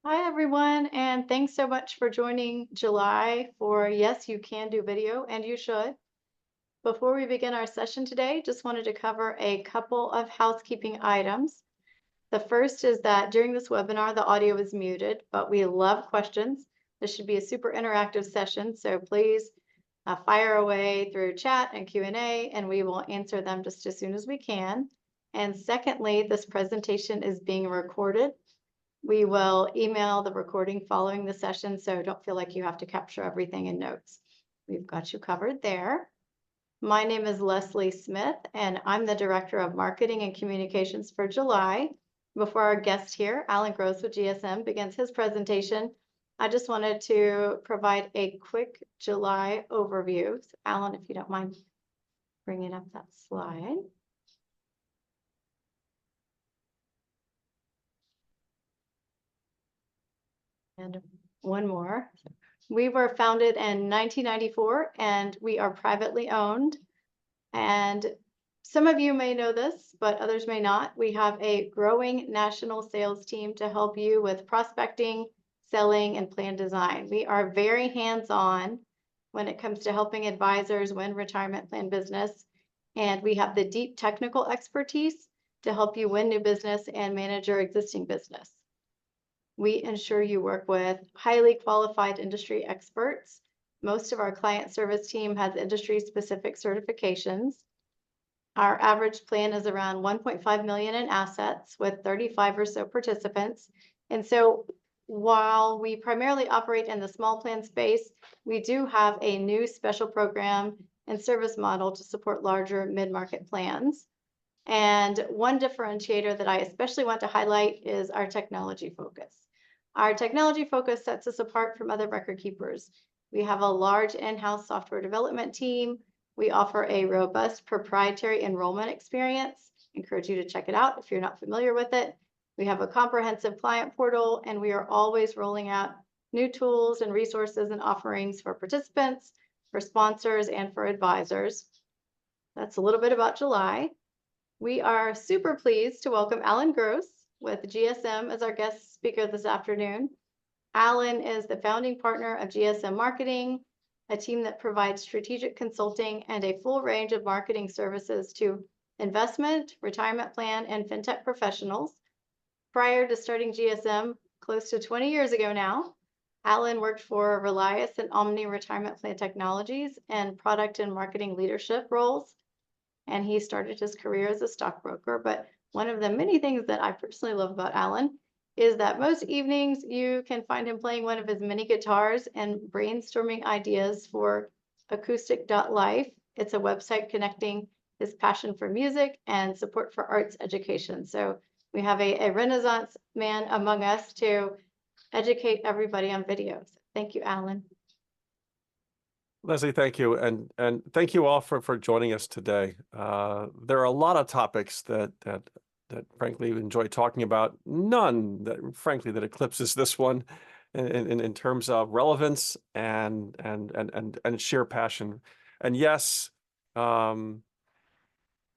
Hi, everyone, and thanks so much for joining July for Yes, You Can Do Video, and you should. Before we begin our session today, just wanted to cover a couple of housekeeping items. The first is that during this webinar, the audio is muted, but we love questions. This should be a super interactive session, so please fire away through chat and Q&A, and we will answer them just as soon as we can. And secondly, this presentation is being recorded. We will email the recording following the session, so don't feel like you have to capture everything in notes. We've got you covered there. My name is Leslie Smith, and I'm the Director of Marketing and Communications for July. Before our guest here, Alan Gross with GSM, begins his presentation, I just wanted to provide a quick July overview. So Alan, if you don't mind bringing up that slide. And one more. We were founded in 1994 and we are privately owned. And some of you may know this, but others may not. We have a growing national sales team to help you with prospecting, selling, and plan design. We are very hands-on when it comes to helping advisors win retirement plan business. And we have the deep technical expertise to help you win new business and manage your existing business. We ensure you work with highly qualified industry experts. Most of our client service team has industry-specific certifications. Our average plan is around 1.5 million in assets with 35 or so participants. And so while we primarily operate in the small plan space, we do have a new special program and service model to support larger mid-market plans. And one differentiator that I especially want to highlight is our technology focus. Our technology focus sets us apart from other record keepers. We have a large in-house software development team. We offer a robust proprietary enrollment experience. I encourage you to check it out if you're not familiar with it. We have a comprehensive client portal, and we are always rolling out new tools and resources and offerings for participants, for sponsors, and for advisors. That's a little bit about July. We are super pleased to welcome Alan Gross with GSM as our guest speaker this afternoon. Alan is the founding partner of GSM Marketing, a team that provides strategic consulting and a full range of marketing services to investment, retirement plan, and fintech professionals. Prior to starting GSM close to 20 years ago now, Alan worked for Relias and Omni Retirement Plan Technologies and product and marketing leadership roles. And he started his career as a stockbroker. But one of the many things that I personally love about Alan is that most evenings you can find him playing one of his mini guitars and brainstorming ideas for acoustic.life. It's a website connecting his passion for music and support for arts education. So we have a Renaissance man among us to educate everybody on videos. Thank you, Alan. Leslie, thank you. And thank you all for joining us today. There are a lot of topics that frankly we enjoy talking about. None that frankly that eclipses this one in terms of relevance and sheer passion. And yes,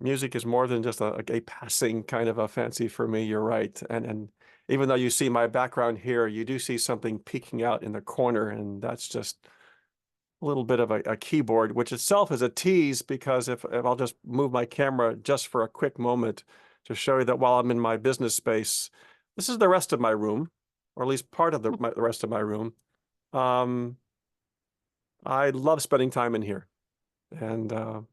music is more than just a passing kind of a fancy for me. You're right. And even though you see my background here, you do see something peeking out in the corner, and that's just a little bit of a keyboard, which itself is a tease, because if I'll just move my camera just for a quick moment to show you that while I'm in my business space, this is the rest of my room, or at least part of the rest of my room. I love spending time in here, and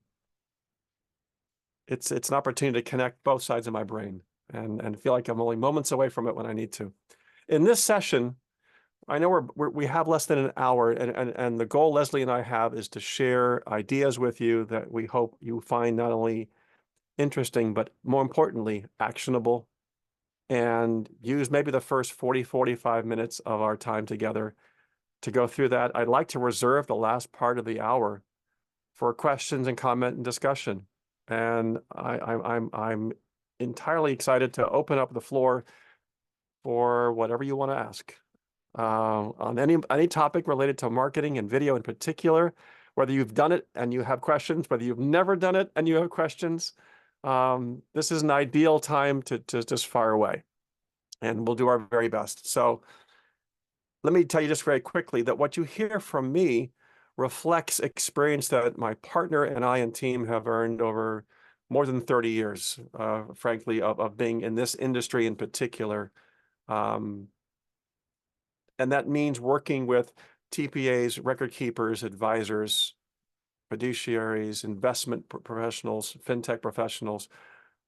it's an opportunity to connect both sides of my brain and feel like I'm only moments away from it when I need to. In this session, I know we have less than an hour, and the goal Leslie and I have is to share ideas with you that we hope you find not only interesting, but more importantly, actionable, and use maybe the first 45 minutes of our time together to go through that. I'd like to reserve the last part of the hour for questions and comment and discussion. And I'm entirely excited to open up the floor for whatever you want to ask. On any topic related to marketing and video in particular, whether you've done it and you have questions, whether you've never done it and you have questions, this is an ideal time to just fire away, and we'll do our very best. So let me tell you just very quickly that what you hear from me reflects experience that my partner and I and team have earned over more than 30 years, frankly, of being in this industry in particular. And that means working with TPAs, record keepers, advisors, fiduciaries, investment professionals, fintech professionals.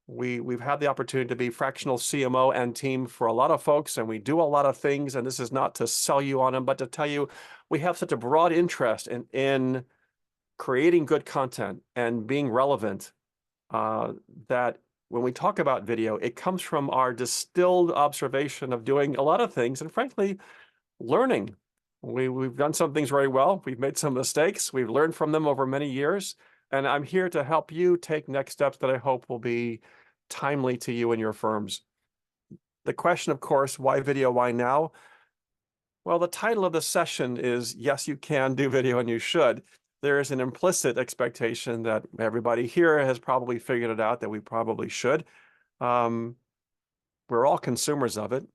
We've had the opportunity to be fractional CMO and team for a lot of folks, and we do a lot of things. And this is not to sell you on them, but to tell you we have such a broad interest in creating good content and being relevant that when we talk about video, it comes from our distilled observation of doing a lot of things and frankly, learning. We've done some things very well. We've made some mistakes. We've learned from them over many years. And I'm here to help you take next steps that I hope will be timely to you and your firms. The question, of course, why video, why now? Well, the title of the session is, yes, you can do video and you should. There is an implicit expectation that everybody here has probably figured it out that we probably should. We're all consumers of it,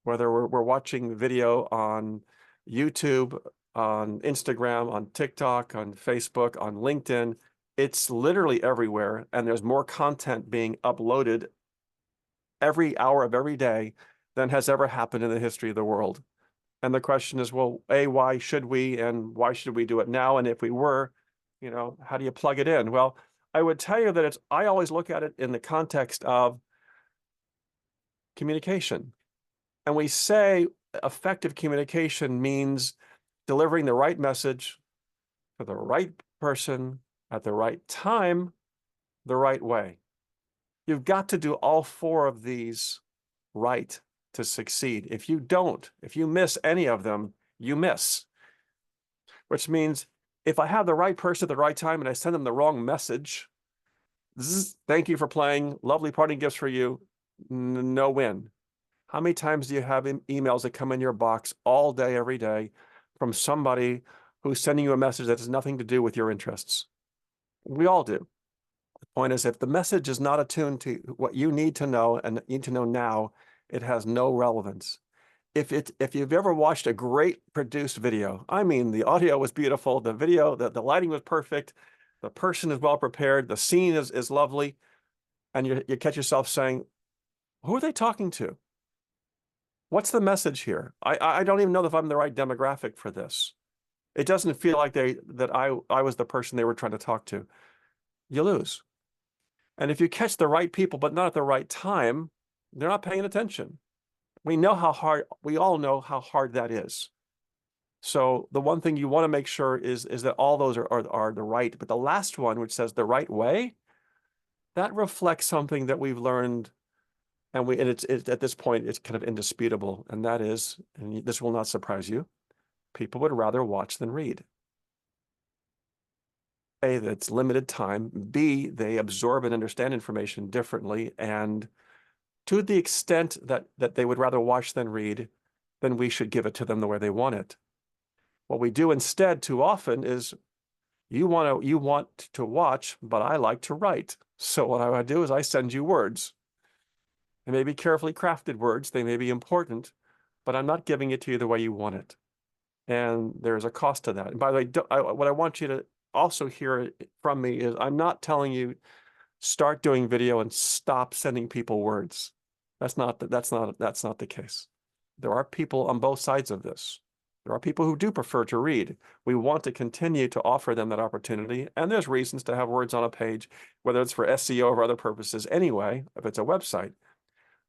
whether we're watching video on YouTube, on Instagram, on TikTok, on Facebook, on LinkedIn. It's literally everywhere, and there's more content being uploaded every hour of every day than has ever happened in the history of the world. And the question is, well, A, why should we, and why should we do it now? And if we were, how do you plug it in? Well, I would tell you that I always look at it in the context of communication. And we say effective communication means delivering the right message to the right person at the right time, the right way. You've got to do all four of these right to succeed. If you don't, if you miss any of them, you miss. Which means if I have the right person at the right time and I send them the wrong message, thank you for playing, lovely parting gifts for you, no win. How many times do you have emails that come in your box all day, every day from somebody who's sending you a message that has nothing to do with your interests? We all do. The point is, if the message is not attuned to what you need to know and need to know now, it has no relevance. If you've ever watched a great produced video, I mean, the audio was beautiful, the video, the lighting was perfect, the person is well prepared, the scene is lovely, and you catch yourself saying, who are they talking to? What's the message here? I don't even know if I'm the right demographic for this. It doesn't feel like that I was the person they were trying to talk to. You lose. And if you catch the right people, but not at the right time, they're not paying attention. We all know how hard that is. So the one thing you want to make sure is that all those are the right, but the last one, which says the right way, that reflects something that we've learned. And it's at this point, it's kind of indisputable. And that is, and this will not surprise you, people would rather watch than read. A, that's limited time. B, they absorb and understand information differently. And to the extent that they would rather watch than read, then we should give it to them the way they want it. What we do instead too often is you want to watch, but I like to write. So what I would do is I send you words. They may be carefully crafted words. They may be important, but I'm not giving it to you the way you want it. And there's a cost to that. And by the way, what I want you to also hear from me is I'm not telling you start doing video and stop sending people words. That's not the case. There are people on both sides of this. There are people who do prefer to read. We want to continue to offer them that opportunity. And there's reasons to have words on a page, whether it's for SEO or other purposes anyway, if it's a website.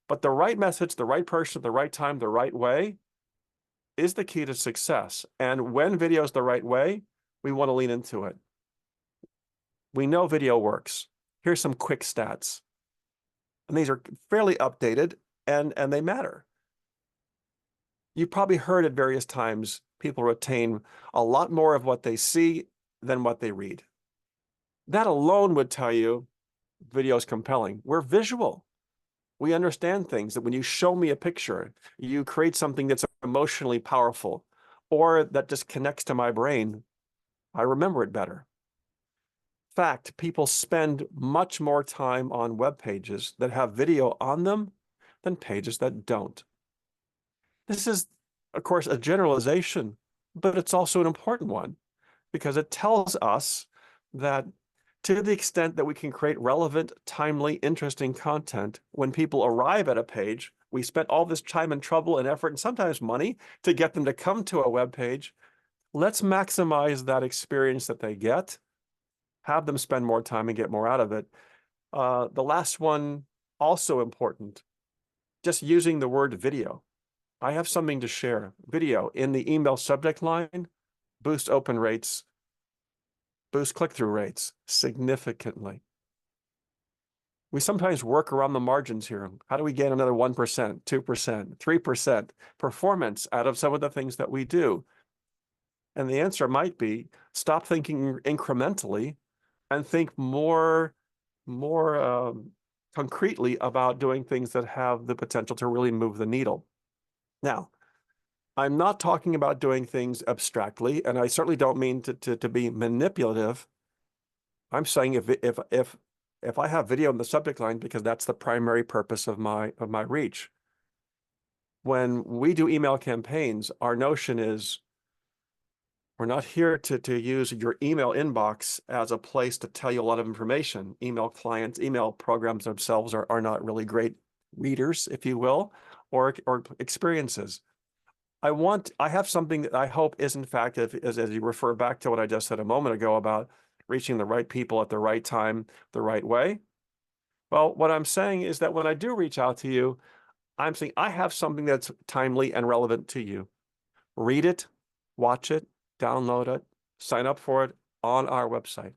But the right message, the right person, the right time, the right way is the key to success. And when video is the right way, we want to lean into it. We know video works. Here's some quick stats. And these are fairly updated and they matter. You've probably heard at various times, people retain a lot more of what they see than what they read. That alone would tell you video is compelling. We're visual. We understand things that when you show me a picture, you create something that's emotionally powerful or that just connects to my brain. I remember it better. In fact, people spend much more time on web pages that have video on them than pages that don't. This is of course, a generalization, but it's also an important one because it tells us that to the extent that we can create relevant, timely, interesting content, when people arrive at a page, we spent all this time and trouble and effort and sometimes money to get them to come to a web page. Let's maximize that experience that they get, have them spend more time and get more out of it. The last one, also important, just using the word video. I have something to share. Video in the email subject line, boost open rates, boost click-through rates significantly. We sometimes work around the margins here. How do we get another 1%, 2%, 3% performance out of some of the things that we do? And the answer might be stop thinking incrementally and think more concretely about doing things that have the potential to really move the needle. Now, I'm not talking about doing things abstractly, and I certainly don't mean to be manipulative. I'm saying if I have video in the subject line because that's the primary purpose of my reach. When we do email campaigns, our notion is we're not here to use your email inbox as a place to tell you a lot of information. Email clients, email programs themselves are not really great readers, if you will, or experiences. I have something that I hope is in fact, as you refer back to what I just said a moment ago about reaching the right people at the right time, the right way. Well, what I'm saying is that when I do reach out to you, I'm saying I have something that's timely and relevant to you. Read it, watch it, download it, sign up for it on our website.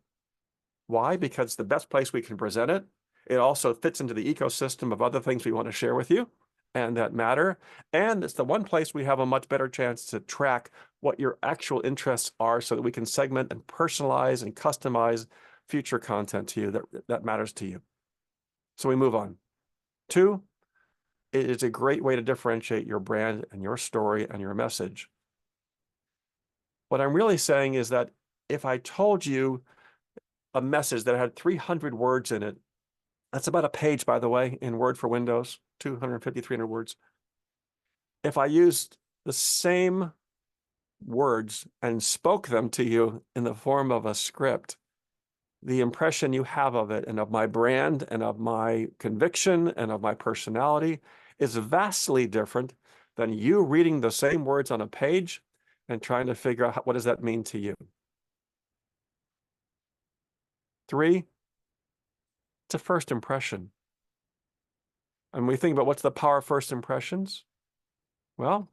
Why? Because it's the best place we can present it. It also fits into the ecosystem of other things we want to share with you and that matter. And it's the one place we have a much better chance to track what your actual interests are so that we can segment and personalize and customize future content to you that matters to you. So we move on. 2, it is a great way to differentiate your brand and your story and your message. What I'm really saying is that if I told you a message that had 300 words in it, that's about a page, by the way, in Word for Windows, 250, 300 words. If I used the same words and spoke them to you in the form of a script, the impression you have of it and of my brand and of my conviction and of my personality is vastly different than you reading the same words on a page and trying to figure out what does that mean to you. 3, it's a first impression. And we think about what's the power of first impressions? Well,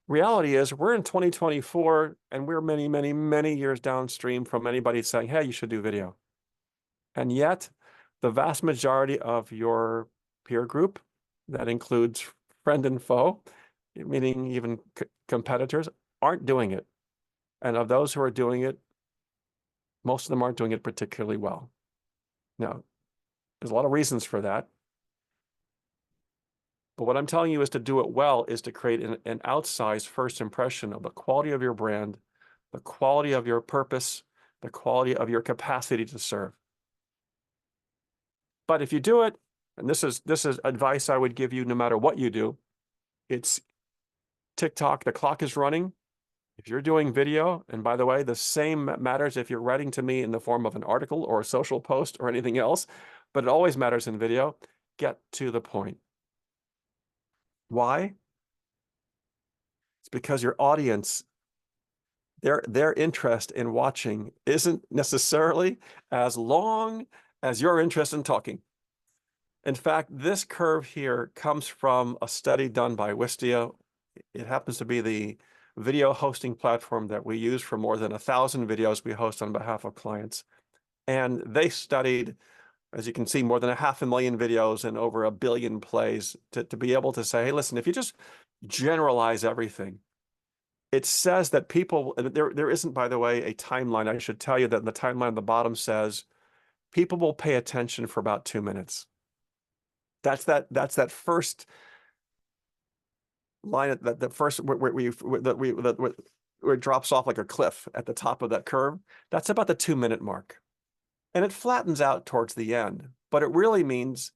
reality is we're in 2024 and we're many, many, many years downstream from anybody saying, hey, you should do video. And yet the vast majority of your peer group, that includes friend and foe, meaning even competitors, aren't doing it. And of those who are doing it, most of them aren't doing it particularly well. Now, there's a lot of reasons for that. But what I'm telling you is to do it well is to create an outsized first impression of the quality of your brand, the quality of your purpose, the quality of your capacity to serve. But if you do it, and this is advice I would give you no matter what you do, it's TikTok, the clock is running. If you're doing video, and by the way, the same matters if you're writing to me in the form of an article or a social post or anything else, but it always matters in video, get to the point. Why? It's because your audience, their interest in watching isn't necessarily as long as your interest in talking. In fact, this curve here comes from a study done by Wistia. It happens to be the video hosting platform that we use for more than 1,000 videos we host on behalf of clients. And they studied, as you can see, more than 500,000 videos and over 1 billion plays to be able to say, hey, listen, if you just generalize everything, it says that people, there isn't, by the way, a timeline. I should tell you that the timeline on the bottom says people will pay attention for about 2 minutes. That's that first line, that first where it drops off like a cliff at the top of that curve. That's about the 2-minute mark. And it flattens out towards the end. But it really means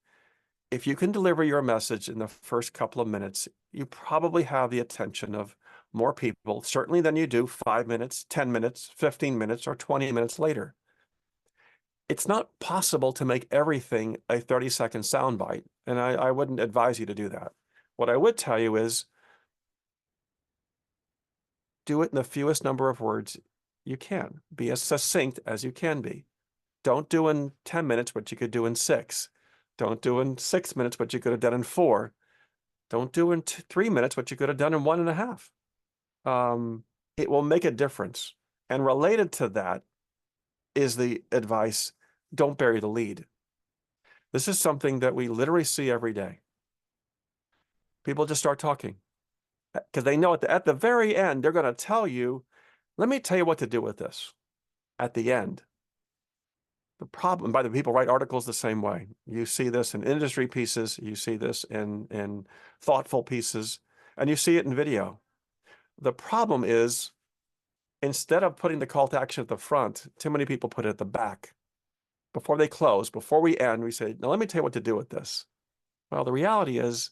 if you can deliver your message in the first couple of minutes, you probably have the attention of more people, certainly than you do 5 minutes, 10 minutes, 15 minutes, or 20 minutes later. It's not possible to make everything a 30-second soundbite, and I wouldn't advise you to do that. What I would tell you is do it in the fewest number of words you can. Be as succinct as you can be. Don't do in 10 minutes what you could do in 6. Don't do in 6 minutes what you could have done in 4. Don't do in 3 minutes what you could have done in 1.5. It will make a difference. And related to that is the advice, don't bury the lead. This is something that we literally see every day. People just start talking because they know at the very end, they're going to tell you, let me tell you what to do with this at the end. The problem, by the people write articles the same way. You see this in industry pieces, you see this in thoughtful pieces, and you see it in video. The problem is, instead of putting the call to action at the front, too many people put it at the back. Before they close, before we end, we say, now let me tell you what to do with this. Well, the reality is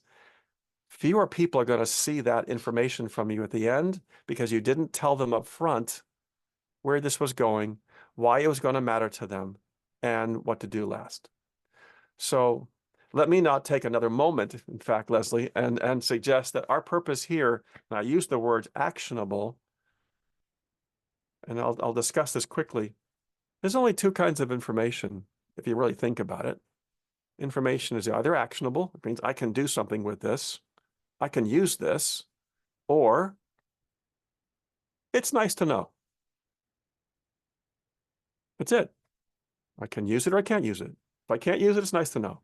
fewer people are going to see that information from you at the end because you didn't tell them up front where this was going, why it was going to matter to them, and what to do last. So let me not take another moment, in fact, Leslie, and suggest that our purpose here, and I use the word actionable, and I'll discuss this quickly. There's only 2 kinds of information, if you really think about it. Information is either actionable, it means I can do something with this, I can use this, or it's nice to know. That's it. I can use it or I can't use it. If I can't use it, it's nice to know.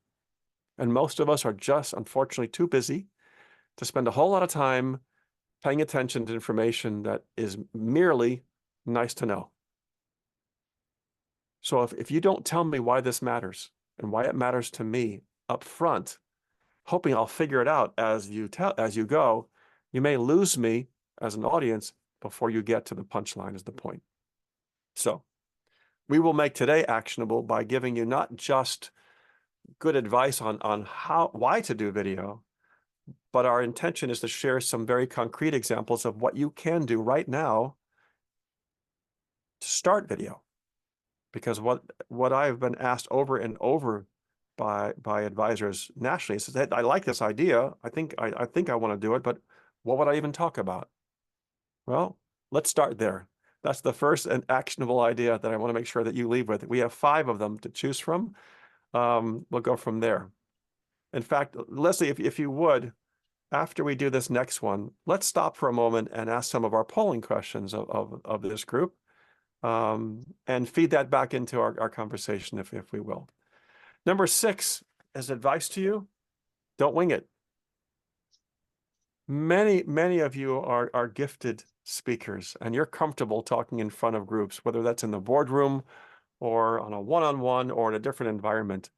And most of us are just, unfortunately, too busy to spend a whole lot of time paying attention to information that is merely nice to know. So if you don't tell me why this matters and why it matters to me up front, hoping I'll figure it out as you go, you may lose me as an audience before you get to the punchline is the point. So we will make today actionable by giving you not just good advice on why to do video, but our intention is to share some very concrete examples of what you can do right now to start video. Because what I've been asked over and over by advisors nationally is that I like this idea. I think I want to do it, but what would I even talk about? Well, let's start there. That's the first and actionable idea that I want to make sure that you leave with. We have 5 of them to choose from. We'll go from there. In fact, Leslie, if you would, after we do this next one, let's stop for a moment and ask some of our polling questions of this group, and feed that back into our conversation, if we will. Number 6 is advice to you: don't wing it. Many of you are gifted speakers, and you're comfortable talking in front of groups, whether that's in the boardroom or on a one-on-one or in a different environment.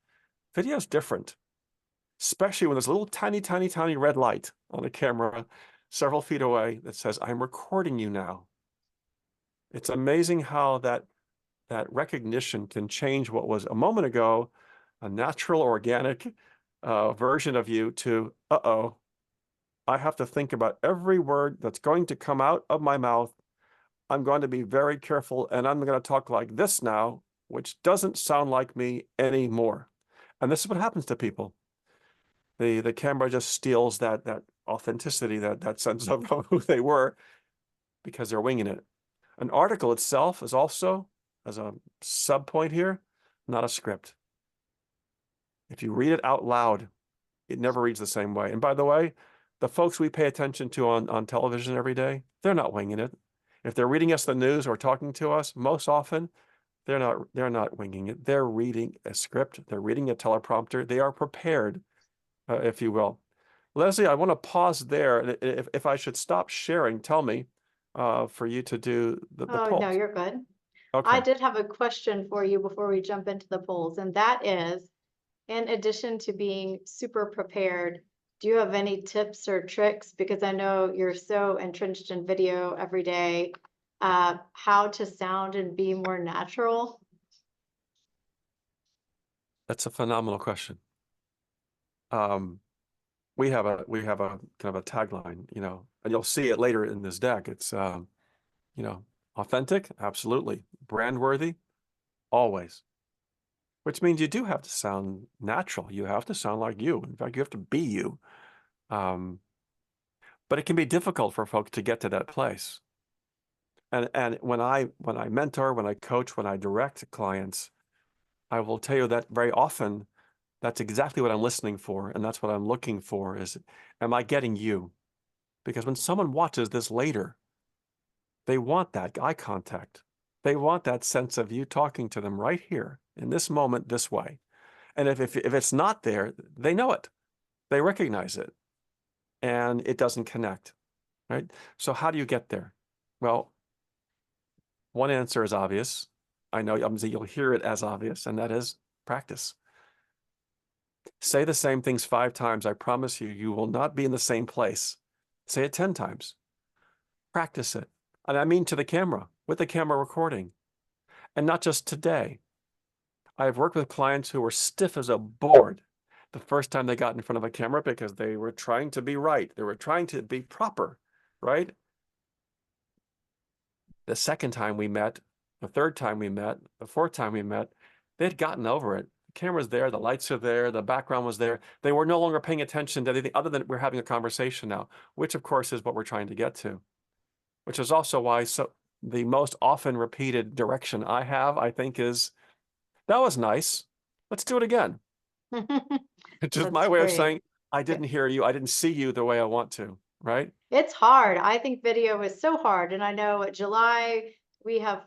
Video is different, especially when there's a little tiny red light on the camera several feet away that says, I'm recording you now. It's amazing how that recognition can change what was a moment ago a natural, organic version of you to, uh-oh, I have to think about every word that's going to come out of my mouth. I'm going to be very careful, and I'm going to talk like this now, which doesn't sound like me anymore. And this is what happens to people. The camera just steals that authenticity, that sense of who they were, because they're winging it. An article itself is also, as a sub point here, not a script. If you read it out loud, it never reads the same way. And by the way, the folks we pay attention to on television every day, they're not winging it. If they're reading us the news or talking to us, most often, they're not winging it. They're reading a script. They're reading a teleprompter. They are prepared, if you will. Leslie, I want to pause there. And if I should stop sharing, tell me, for you to do the polls. No, you're good. Okay. I did have a question for you before we jump into the polls, and that is, in addition to being super prepared, do you have any tips or tricks? Because I know you're so entrenched in video every day, how to sound and be more natural? We we have a kind of a tagline, and you'll see it later in this deck. It's authentic, absolutely. Brand worthy, always. Which means you do have to sound natural. You have to sound like you. In fact, you have to be you. But it can be difficult for folks to get to that place. And when I mentor, when I coach, when I direct clients, I will tell you that very often that's exactly what I'm listening for, and that's what I'm looking for is, am I getting you? Because when someone watches this later, they want that eye contact. They want that sense of you talking to them right here in this moment, this way. And if it's not there, they know it. They recognize it, and it doesn't connect, right? So how do you get there? Well, one answer is obvious. I know you'll hear it as obvious, and that is practice. Say the same things 5 times. I promise you, you will not be in the same place. Say it 10 times. Practice it. And I mean to the camera, with the camera recording. And not just today. I've worked with clients who were stiff as a board the first time they got in front of a camera because they were trying to be right. They were trying to be proper, right? The second time we met, the third time we met, the fourth time we met, they'd gotten over it. The camera's there, the lights are there, the background was there. They were no longer paying attention to anything other than we're having a conversation now, which of course is what we're trying to get to, which is also why the most often repeated direction I have, I think, is, that was nice. Let's do it again. It's just my way of saying, I didn't hear you. I didn't see you the way I want to, right? It's hard. I think video is so hard, and I know at July we have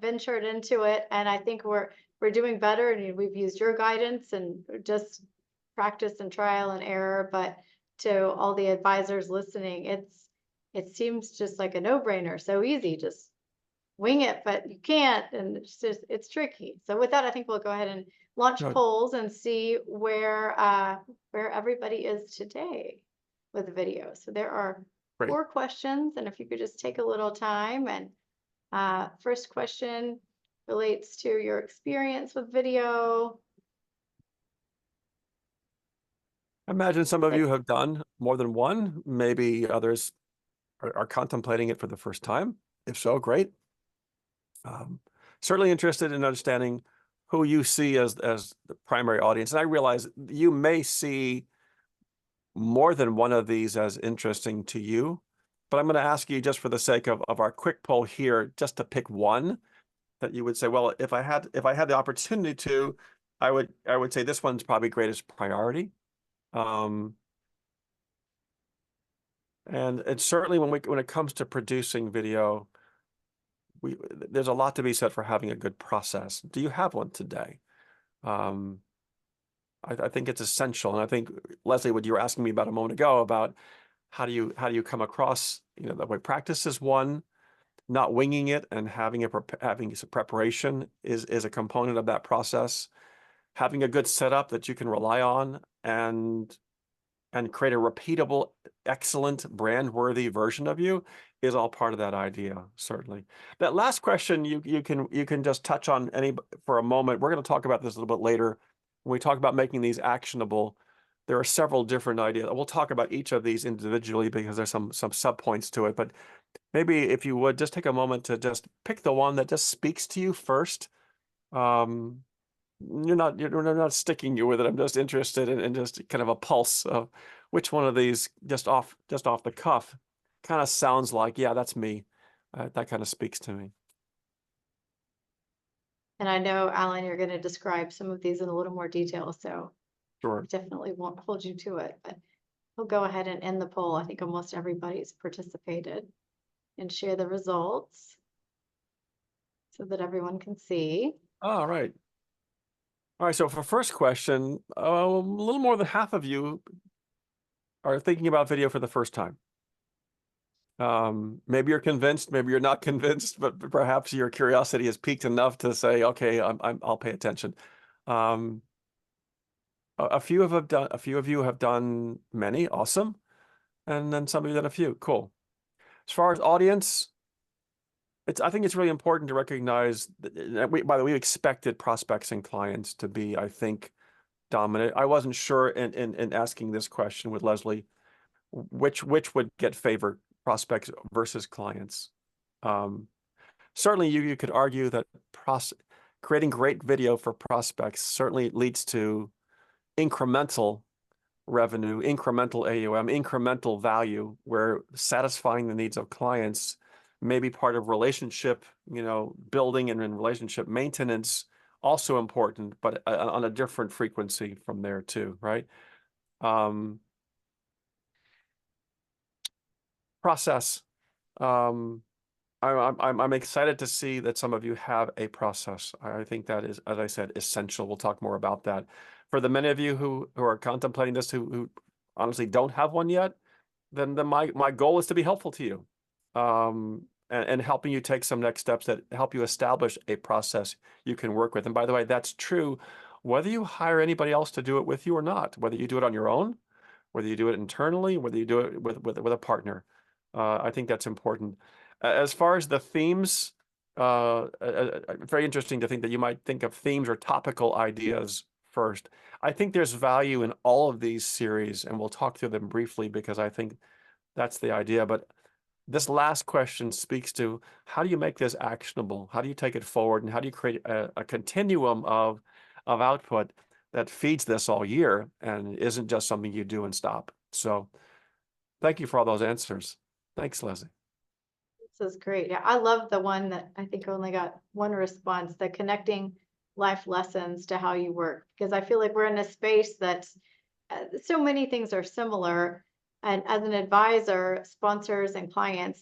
ventured into it, and I think we're doing better. And we've used your guidance and just practice and trial and error. But to all the advisors listening, it seems just like a no-brainer, so easy, just wing it, but you can't, and it's tricky. So with that, I think we'll go ahead and launch Good. polls and see where everybody is today with the video. So there are Great. 4 questions, and if you could just take a little time. And first question relates to your experience with video. I imagine some of you have done more than one. Maybe others are contemplating it for the first time. If so, great. Certainly interested in understanding who you see as the primary audience. And I realize you may see more than one of these as interesting to you, but I'm going to ask you, just for the sake of our quick poll here, just to pick one that you would say, well, if I had the opportunity to, I would say this one's probably greatest priority. And it's certainly when it comes to producing video, there's a lot to be said for having a good process. Do you have one today? I think it's essential. And I think, Leslie, what you were asking me about a moment ago about how do you come across, that way practice is one, not winging it and having some preparation is a component of that process. Having a good setup that you can rely on and create a repeatable, excellent, brand-worthy version of you is all part of that idea, certainly. That last question, you can just touch on for a moment. We're going to talk about this a little bit later. When we talk about making these actionable, there are several different ideas. We'll talk about each of these individually because there's some subpoints to it. But maybe if you would just take a moment to just pick the one that just speaks to you first. You're not sticking you with it. I'm just interested in just kind of a pulse of which one of these just off the cuff kind of sounds like, yeah, that's me. That kind of speaks to me. And I know, Alan, you're going to describe some of these in a little more detail, so Sure. definitely won't hold you to it. But we'll go ahead and end the poll. I think almost everybody's participated, and share the results so that everyone can see. All right. All right. So for first question, a little more than half of you are thinking about video for the first time. Maybe you're convinced, maybe you're not convinced, but perhaps your curiosity is piqued enough to say, okay, I'll pay attention. A few of you have done many, awesome. And then some of you done a few, cool. As far as audience, I think it's really important to recognize that by the way, we expected prospects and clients to be, I think, dominant. I wasn't sure in asking this question with Leslie, which would get favor, prospects versus clients. Certainly you could argue that creating great video for prospects certainly leads to incremental revenue, incremental AUM, incremental value, where satisfying the needs of clients may be part of relationship, building and in relationship maintenance, also important, but on a different frequency from there too, right? Process. I'm excited to see that some of you have a process. I think that is, as I said, essential. We'll talk more about that. For the many of you who are contemplating this, who honestly don't have one yet, then my goal is to be helpful to you, and helping you take some next steps that help you establish a process you can work with. And by the way, that's true whether you hire anybody else to do it with you or not, whether you do it on your own, whether you do it internally, whether you do it with a partner. I think that's important. As far as the themes, very interesting to think that you might think of themes or topical ideas first. I think there's value in all of these series, and we'll talk through them briefly because I think that's the idea. But this last question speaks to, how do you make this actionable? How do you take it forward? And how do you create a continuum of output that feeds this all year and isn't just something you do and stop? So thank you for all those answers. Thanks, Leslie. This is great. Yeah, I love the one that I think only got one response, the connecting life lessons to how you work, because I feel like we're in a space that's so many things are similar. And as an advisor, sponsors and clients,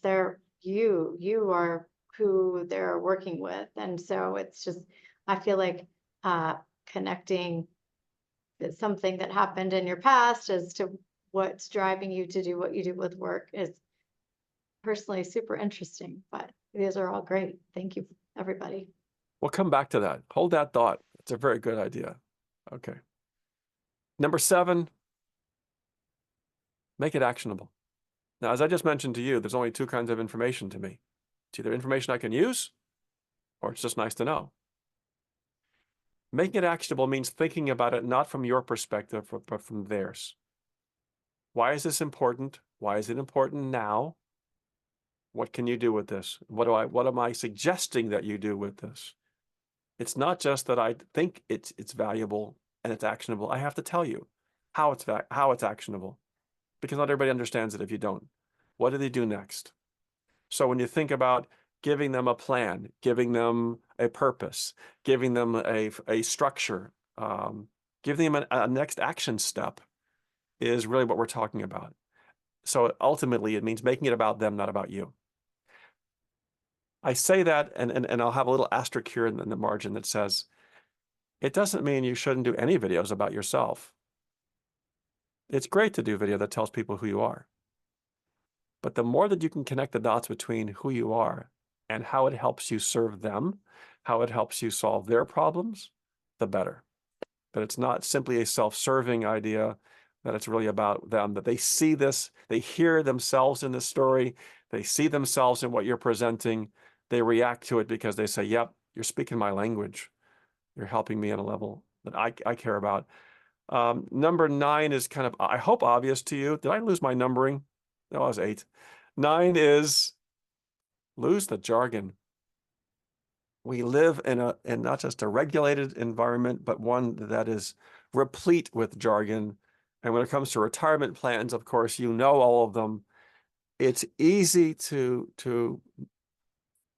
you are who they're working with. And so it's just, I feel like connecting something that happened in your past as to what's driving you to do what you do with work is personally super interesting, but these are all great. Thank you, everybody. We'll come back to that. Hold that thought. It's a very good idea. Okay. Number 7, make it actionable. Now, as I just mentioned to you, there's only 2 kinds of information to me. It's either information I can use, or it's just nice to know. Making it actionable means thinking about it not from your perspective, but from theirs. Why is this important? Why is it important now? What can you do with this? What am I suggesting that you do with this? It's not just that I think it's valuable and it's actionable. I have to tell you how it's actionable, because not everybody understands it if you don't. What do they do next? So when you think about giving them a plan, giving them a purpose, giving them a structure, giving them a next action step is really what we're talking about. So ultimately, it means making it about them, not about you. I say that, and I'll have a little asterisk here in the margin that says, it doesn't mean you shouldn't do any videos about yourself. It's great to do video that tells people who you are. But the more that you can connect the dots between who you are and how it helps you serve them, how it helps you solve their problems, the better. But it's not simply a self-serving idea, that it's really about them, that they see this, they hear themselves in this story, they see themselves in what you're presenting, they react to it because they say, yep, you're speaking my language. You're helping me on a level that I care about. Number 9 is kind of, I hope, obvious to you. Did I lose my numbering? No, I was 8. 9 is lose the jargon. We live in not just a regulated environment, but one that is replete with jargon. And when it comes to retirement plans, of course, you know all of them. It's easy to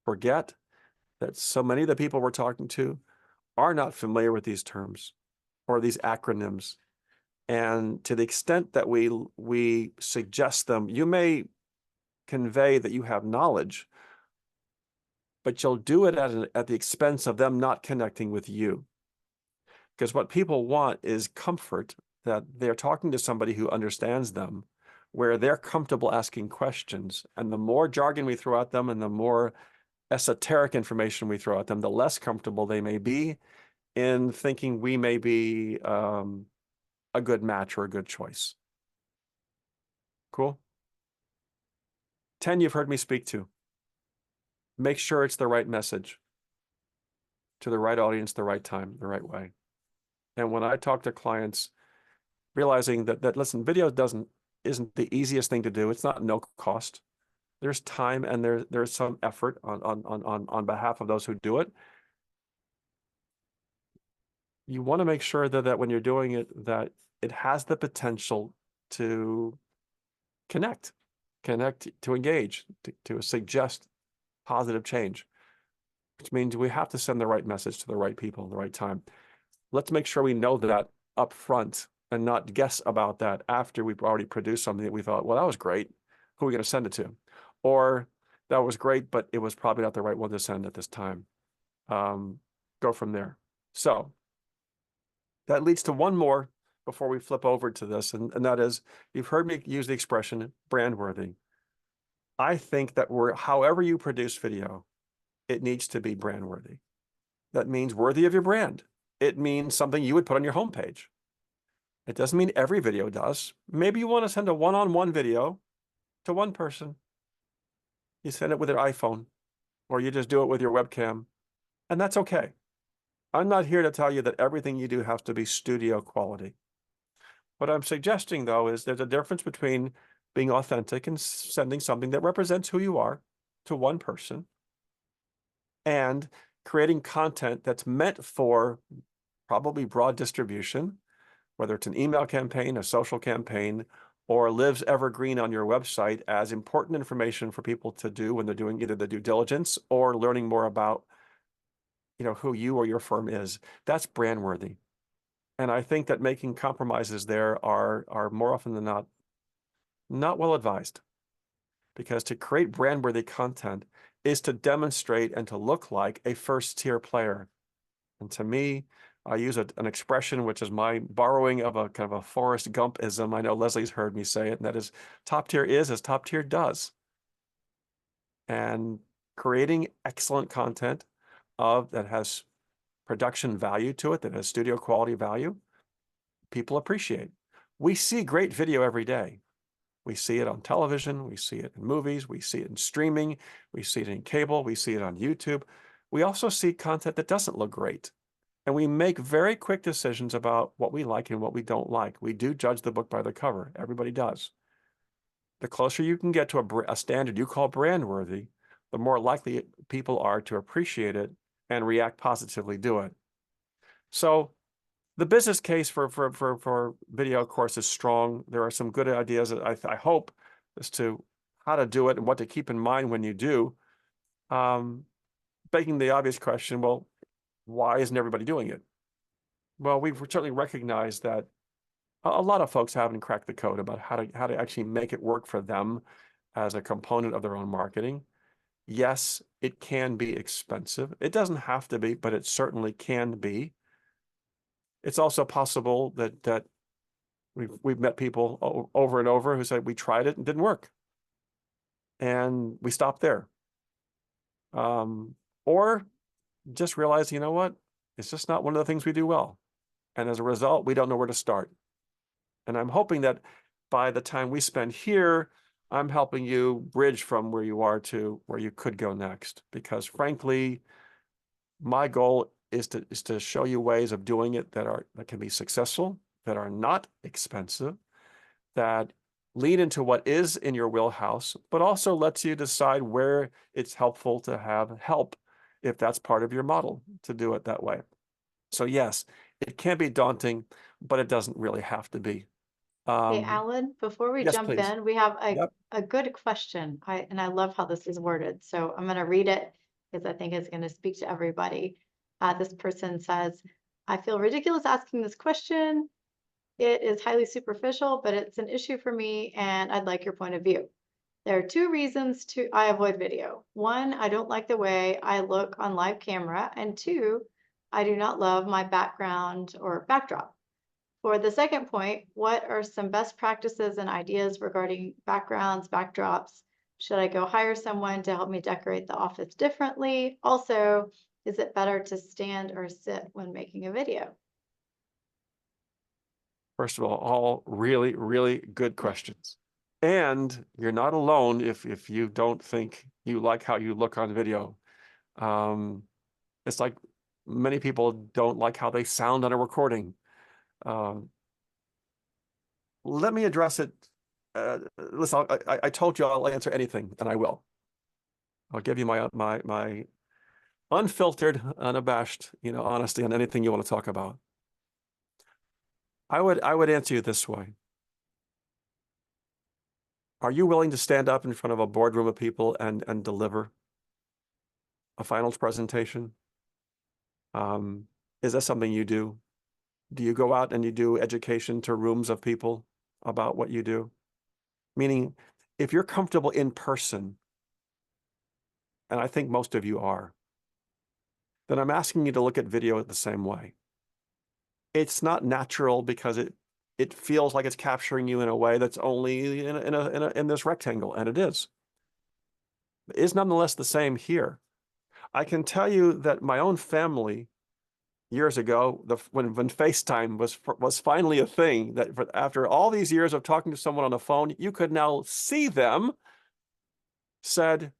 forget that so many of the people we're talking to are not familiar with these terms or these acronyms. And to the extent that we suggest them, you may convey that you have knowledge, but you'll do it at the expense of them not connecting with you. Because what people want is comfort, that they're talking to somebody who understands them, where they're comfortable asking questions. And the more jargon we throw at them and the more esoteric information we throw at them, the less comfortable they may be in thinking we may be a good match or a good choice. Cool? 10, you've heard me speak to. Make sure it's the right message to the right audience, the right time, the right way. And when I talk to clients, realizing that listen, video isn't the easiest thing to do. It's not no cost. There's time and there's some effort on behalf of those who do it. You want to make sure that when you're doing it, that it has the potential to connect, to engage, to suggest positive change, which means we have to send the right message to the right people at the right time. Let's make sure we know that up front and not guess about that after we've already produced something that we thought, well, that was great. Who are we going to send it to? Or that was great, but it was probably not the right one to send at this time. Go from there. So that leads to one more before we flip over to this, and that is, you've heard me use the expression brand worthy. I think that however you produce video, it needs to be brand worthy. That means worthy of your brand. It means something you would put on your homepage. It doesn't mean every video does. Maybe you want to send a one-on-one video to one person. You send it with your iPhone, or you just do it with your webcam, and that's okay. I'm not here to tell you that everything you do has to be studio quality. What I'm suggesting, though, is there's a difference between being authentic and sending something that represents who you are to one person and creating content that's meant for probably broad distribution, whether it's an email campaign, a social campaign, or lives evergreen on your website as important information for people to do when they're doing either the due diligence or learning more about, who you or your firm is. That's brand worthy. And I think that making compromises there are more often than not well advised, because to create brand worthy content is to demonstrate and to look like a first tier player. And to me, I use an expression which is my borrowing of a kind of a Forrest Gumpism. I know Leslie's heard me say it, and that is, top tier is as top tier does. And creating excellent content that has production value to it, that has studio quality value, people appreciate. We see great video every day. We see it on television, we see it in movies, we see it in streaming, we see it in cable, we see it on YouTube. We also see content that doesn't look great. And we make very quick decisions about what we like and what we don't like. We do judge the book by the cover. Everybody does. The closer you can get to a standard you call brand worthy, the more likely people are to appreciate it and react positively to it. So the business case for video, of course, is strong. There are some good ideas that I hope as to how to do it and what to keep in mind when you do. Begging the obvious question, well, why isn't everybody doing it? Well, we've certainly recognized that a lot of folks haven't cracked the code about how to actually make it work for them as a component of their own marketing. Yes, it can be expensive. It doesn't have to be, but it certainly can be. It's also possible that we've met people over and over who said we tried it and didn't work, and we stopped there. Or just realize, you know what, it's just not one of the things we do well, and as a result, we don't know where to start. And I'm hoping that by the time we spend here, I'm helping you bridge from where you are to where you could go next. Because frankly, my goal is to show you ways of doing it that can be successful, that are not expensive, that lead into what is in your wheelhouse, but also lets you decide where it's helpful to have help if that's part of your model to do it that way. So yes, it can be daunting, but it doesn't really have to be. Hey, Alan, before we Yes, jump please. in, we have Yep. a good question. And I love how this is worded. So I'm going to read it because I think it's going to speak to everybody. This person says, I feel ridiculous asking this question. It is highly superficial, but it's an issue for me and I'd like your point of view. There are two reasons I avoid video. One, I don't like the way I look on live camera. And two, I do not love my background or backdrop. For the second point, what are some best practices and ideas regarding backgrounds, backdrops? Should I go hire someone to help me decorate the office differently? Also, is it better to stand or sit when making a video? First of all really, really good questions. And you're not alone if you don't think you like how you look on video. It's like many people don't like how they sound on a recording. Let me address it. Listen, I told you I'll answer anything, and I will. I'll give you my unfiltered, unabashed, honesty on anything you want to talk about. I would answer you this way. Are you willing to stand up in front of a boardroom of people and deliver a finals presentation? Is that something you do? Do you go out and you do education to rooms of people about what you do? Meaning, if you're comfortable in person, and I think most of you are, then I'm asking you to look at video the same way. It's not natural because it feels like it's capturing you in a way that's only in this rectangle, and it is. It is nonetheless the same here. I can tell you that my own family years ago, when FaceTime was finally a thing, that after all these years of talking to someone on the phone, you could now see them, said,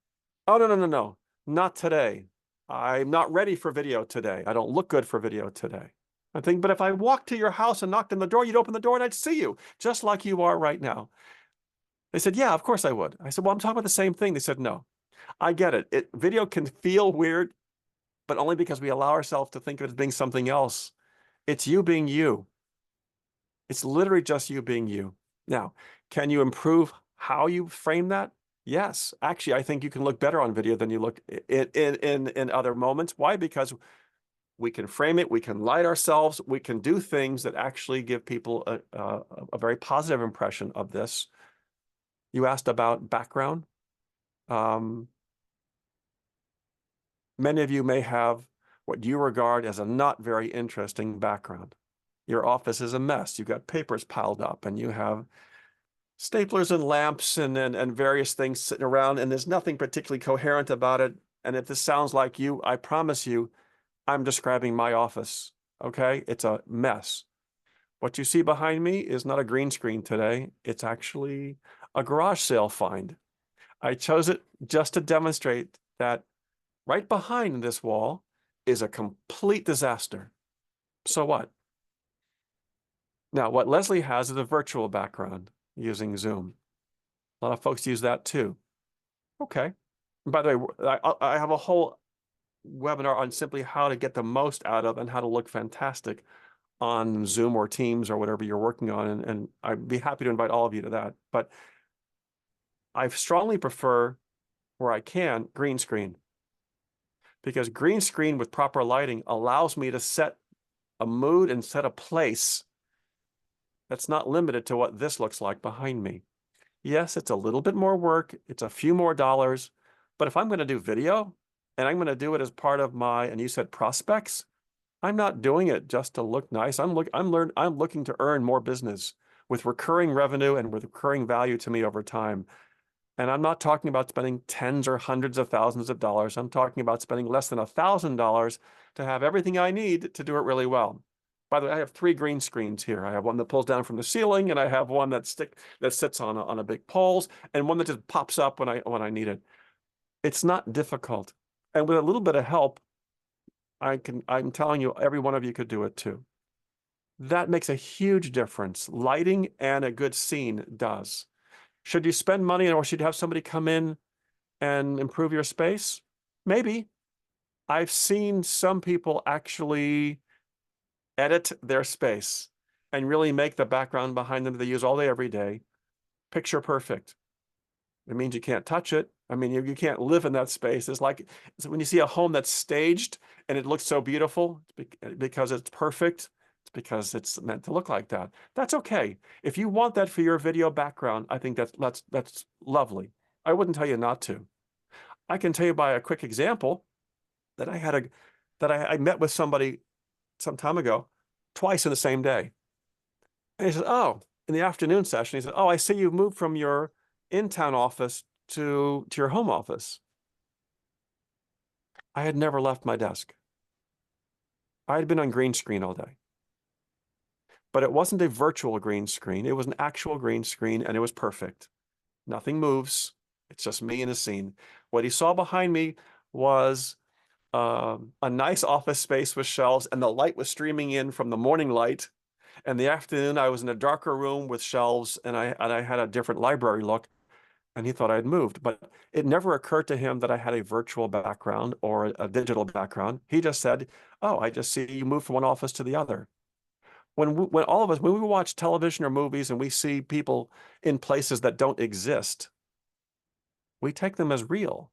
"Oh, no, not today. I'm not ready for video today. I don't look good for video today." I think, but if I walked to your house and knocked on the door, you'd open the door and I'd see you, just like you are right now. They said, "Yeah, of course I would." I said, "Well, I'm talking about the same thing." They said, "No, I get it. Video can feel weird, but only because we allow ourselves to think of it as being something else. It's you being you. It's literally just you being you." Now, can you improve how you frame that? Yes. Actually, I think you can look better on video than you look in other moments. Why? Because we can frame it, we can light ourselves, we can do things that actually give people a very positive impression of this. You asked about background. Many of you may have what you regard as a not very interesting background. Your office is a mess. You've got papers piled up and you have staplers and lamps and various things sitting around, and there's nothing particularly coherent about it. And if this sounds like you, I promise you, I'm describing my office, okay? It's a mess. What you see behind me is not a green screen today. It's actually a garage sale find. I chose it just to demonstrate that right behind this wall is a complete disaster. So what? Now, what Leslie has is a virtual background using Zoom. A lot of folks use that too. Okay. And by the way, I have a whole webinar on simply how to get the most out of and how to look fantastic on Zoom or Teams or whatever you're working on. And I'd be happy to invite all of you to that. But I strongly prefer, where I can, green screen. Because green screen with proper lighting allows me to set a mood and set a place that's not limited to what this looks like behind me. Yes, it's a little bit more work. It's a few more dollars. But if I'm going to do video and I'm going to do it as part of my, and you said prospects, I'm not doing it just to look nice. I'm looking to earn more business with recurring revenue and with recurring value to me over time. And I'm not talking about spending tens or hundreds of thousands of dollars. I'm talking about spending less than $1,000 to have everything I need to do it really well. By the way, I have 3 green screens here. I have one that pulls down from the ceiling, and I have one that sits on a big poles, and one that just pops up when I need it. It's not difficult. And with a little bit of help, I'm telling you, every one of you could do it too. That makes a huge difference. Lighting and a good scene does. Should you spend money or should you have somebody come in and improve your space? Maybe. I've seen some people actually edit their space and really make the background behind them that they use all day, every day, picture perfect. It means you can't touch it. I mean, you can't live in that space. It's when you see a home that's staged and it looks so beautiful, because it's perfect. It's because it's meant to look like that. That's okay. If you want that for your video background, I think that's lovely. I wouldn't tell you not to. I can tell you by a quick example that I met with somebody some time ago, twice in the same day. And he said, "Oh," in the afternoon session, he said, "Oh, I see you've moved from your in-town office to your home office." I had never left my desk. I had been on green screen all day. But it wasn't a virtual green screen. It was an actual green screen, and it was perfect. Nothing moves. It's just me in a scene. What he saw behind me was a nice office space with shelves, and the light was streaming in from the morning light. In the afternoon, I was in a darker room with shelves and I had a different library look, and he thought I'd moved. But it never occurred to him that I had a virtual background or a digital background. He just said, "Oh, I just see you move from one office to the other." When all of us, when we watch television or movies and we see people in places that don't exist, we take them as real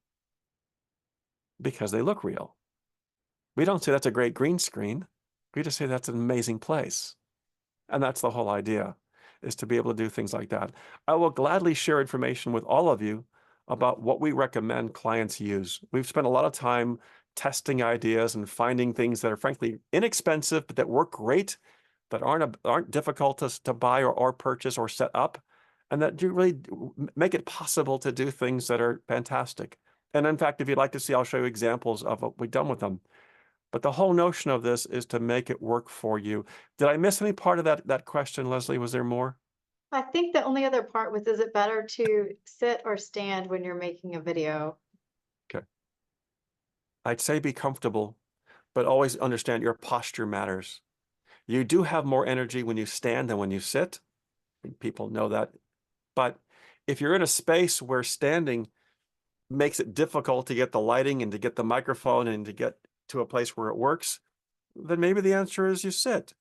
because they look real. We don't say that's a great green screen. We just say that's an amazing place. And that's the whole idea, is to be able to do things like that. I will gladly share information with all of you about what we recommend clients use. We've spent a lot of time testing ideas and finding things that are frankly inexpensive, but that work great, that aren't difficult to buy or purchase or set up, and that do really make it possible to do things that are fantastic. And in fact, if you'd like to see, I'll show you examples of what we've done with them. But the whole notion of this is to make it work for you. Did I miss any part of that question, Leslie? Was there more? I think the only other part was, is it better to sit or stand when you're making a video? Okay. I'd say be comfortable, but always understand your posture matters. You do have more energy when you stand than when you sit. People know that. But if you're in a space where standing makes it difficult to get the lighting and to get the microphone and to get to a place where it works, then maybe the answer is you sit.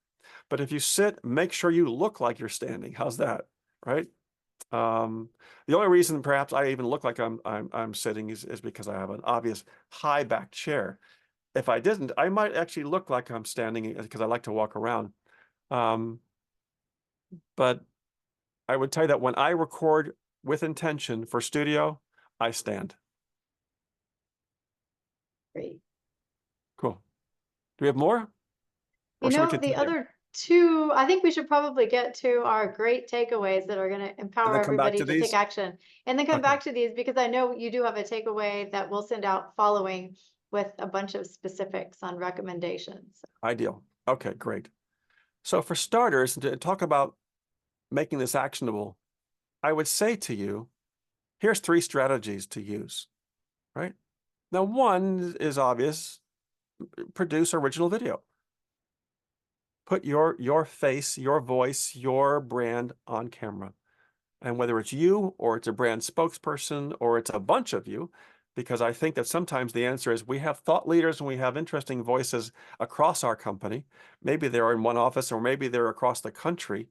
But if you sit, make sure you look like you're standing. How's that? Right? The only reason perhaps I even look like I'm sitting is because I have an obvious high back chair. If I didn't, I might actually look like I'm standing because I like to walk around. But I would tell you that when I record with intention for studio, I stand. Great. Cool. Do we have more? You Or should we know, the continue? other two, I think we should probably get to our great takeaways that are going to And empower then come back everybody to to take these? action. And then come Okay, back to these, because I know you do have a takeaway that we'll send out following with a bunch of specifics on recommendations. ideal. Okay, great. So for starters, to talk about making this actionable, I would say to you, here's 3 strategies to use, right? Now, one is obvious, produce original video. Put your face, your voice, your brand on camera. And whether it's you or it's a brand spokesperson or it's a bunch of you, because I think that sometimes the answer is we have thought leaders and we have interesting voices across our company. Maybe they're in one office or maybe they're across the country.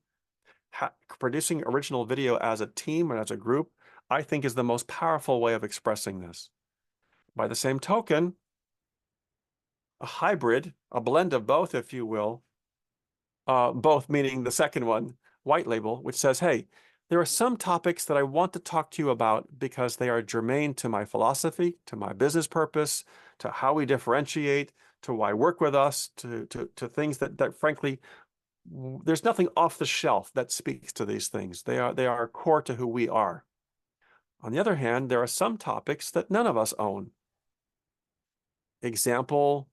Producing original video as a team and as a group, I think is the most powerful way of expressing this. By the same token, a hybrid, a blend of both, if you will, both meaning the second one, white label, which says, hey, there are some topics that I want to talk to you about because they are germane to my philosophy, to my business purpose, to how we differentiate, to why work with us, to things that frankly, there's nothing off the shelf that speaks to these things. They are core to who we are. On the other hand, there are some topics that none of us own. Example,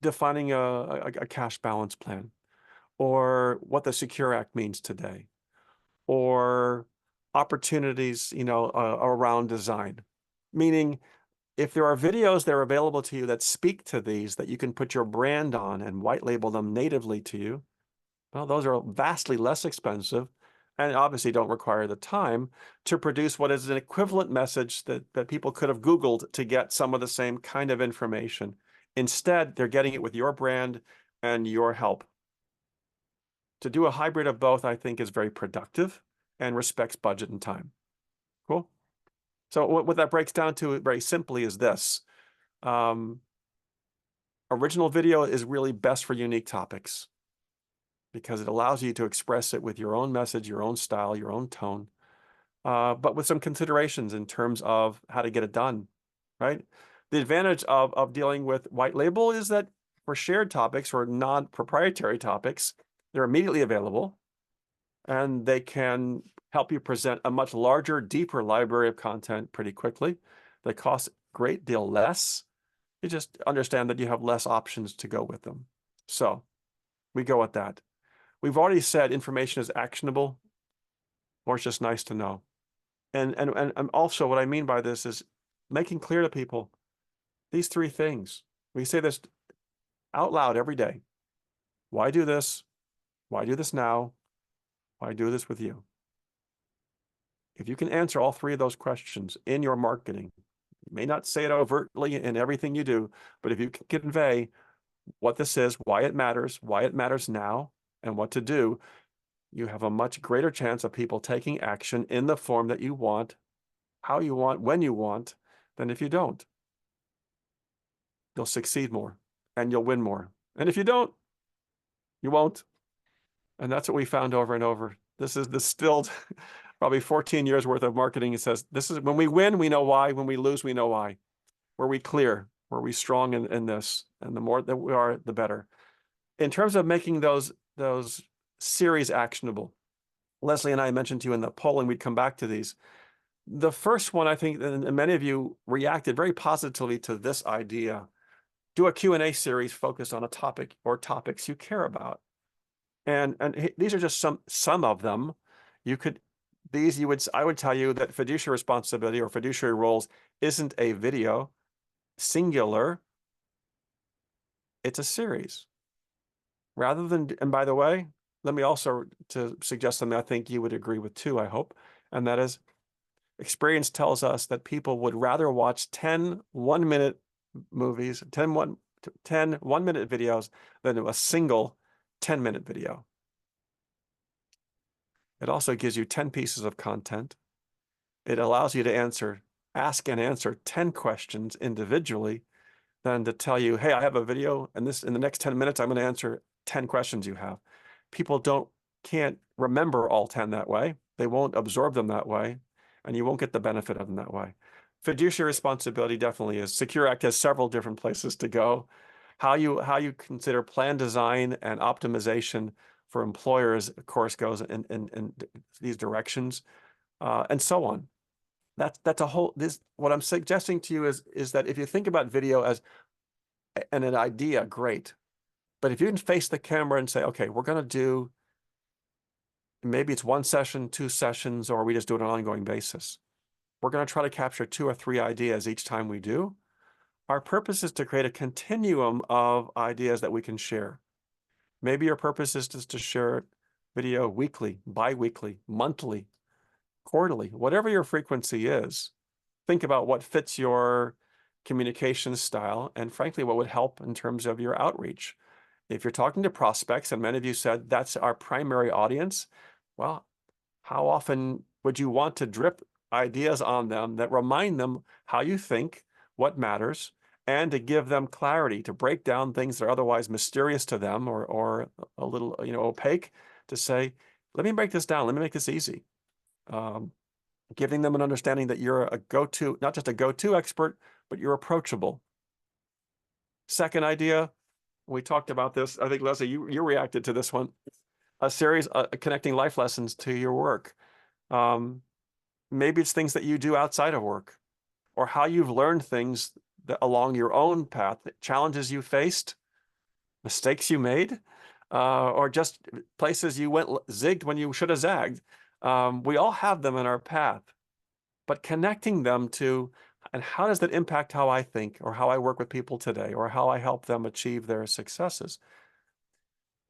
defining a cash balance plan, or what the Secure Act means today, or opportunities, around design. Meaning, if there are videos that are available to you that speak to these, that you can put your brand on and white label them natively to you, well, those are vastly less expensive and obviously don't require the time to produce what is an equivalent message that people could have Googled to get some of the same kind of information. Instead, they're getting it with your brand and your help. To do a hybrid of both, I think, is very productive and respects budget and time. Cool. So what that breaks down to very simply is this. Original video is really best for unique topics because it allows you to express it with your own message, your own style, your own tone, but with some considerations in terms of how to get it done, right? The advantage of dealing with white label is that for shared topics or non-proprietary topics, they're immediately available and they can help you present a much larger, deeper library of content pretty quickly. They cost a great deal less. You just understand that you have less options to go with them. So we go with that. We've already said information is actionable, or it's just nice to know. And also what I mean by this is making clear to people these 3 things. We say this out loud every day. Why do this? Why do this now? Why do this with you? If you can answer all three of those questions in your marketing, you may not say it overtly in everything you do, but if you can convey what this is, why it matters now, and what to do, you have a much greater chance of people taking action in the form that you want, how you want, when you want, than if you don't. You'll succeed more and you'll win more. And if you don't, you won't. And that's what we found over and over. This is distilled probably 14 years worth of marketing. It says, this is when we win, we know why. When we lose, we know why. Were we clear? Were we strong in this? And the more that we are, the better. In terms of making those series actionable, Leslie and I mentioned to you in the polling, we'd come back to these. The first one, I think, and many of you reacted very positively to this idea. Do a Q&A series focused on a topic or topics you care about. And these are just some of them. I would tell you that fiduciary responsibility or fiduciary roles isn't a video, singular. It's a series. Rather than, and by the way, let me also to suggest something I think you would agree with too, I hope, and that is experience tells us that people would rather watch 10 one-minute movies, 10 one-minute videos than a single 10-minute video. It also gives you 10 pieces of content. It allows you to ask and answer 10 questions individually than to tell you, hey, I have a video and in the next 10 minutes, I'm going to answer 10 questions you have. People can't remember all 10 that way. They won't absorb them that way, and you won't get the benefit of them that way. Fiduciary responsibility definitely is. Secure Act has several different places to go. How you consider plan design and optimization for employers, of course, goes in these directions, and so on. That's a whole. What I'm suggesting to you is that if you think about video as an idea, great. But if you can face the camera and say, okay, we're going to do, maybe it's one session, 2 sessions, or we just do it on an ongoing basis. We're going to try to capture 2 or 3 ideas each time we do. Our purpose is to create a continuum of ideas that we can share. Maybe your purpose is just to share video weekly, bi-weekly, monthly, quarterly, whatever your frequency is. Think about what fits your communication style and frankly, what would help in terms of your outreach. If you're talking to prospects, and many of you said that's our primary audience, well, how often would you want to drip ideas on them that remind them how you think, what matters, and to give them clarity, to break down things that are otherwise mysterious to them or a little, opaque, to say, let me break this down, let me make this easy. Giving them an understanding that you're a go-to, not just a go-to expert, but you're approachable. Second idea, we talked about this. I think, Leslie, you reacted to this one. A series connecting life lessons to your work. Maybe it's things that you do outside of work, or how you've learned things along your own path, challenges you faced, mistakes you made, or just places you went zigged when you should have zagged. We all have them in our path, but connecting them to, and how does that impact how I think or how I work with people today or how I help them achieve their successes?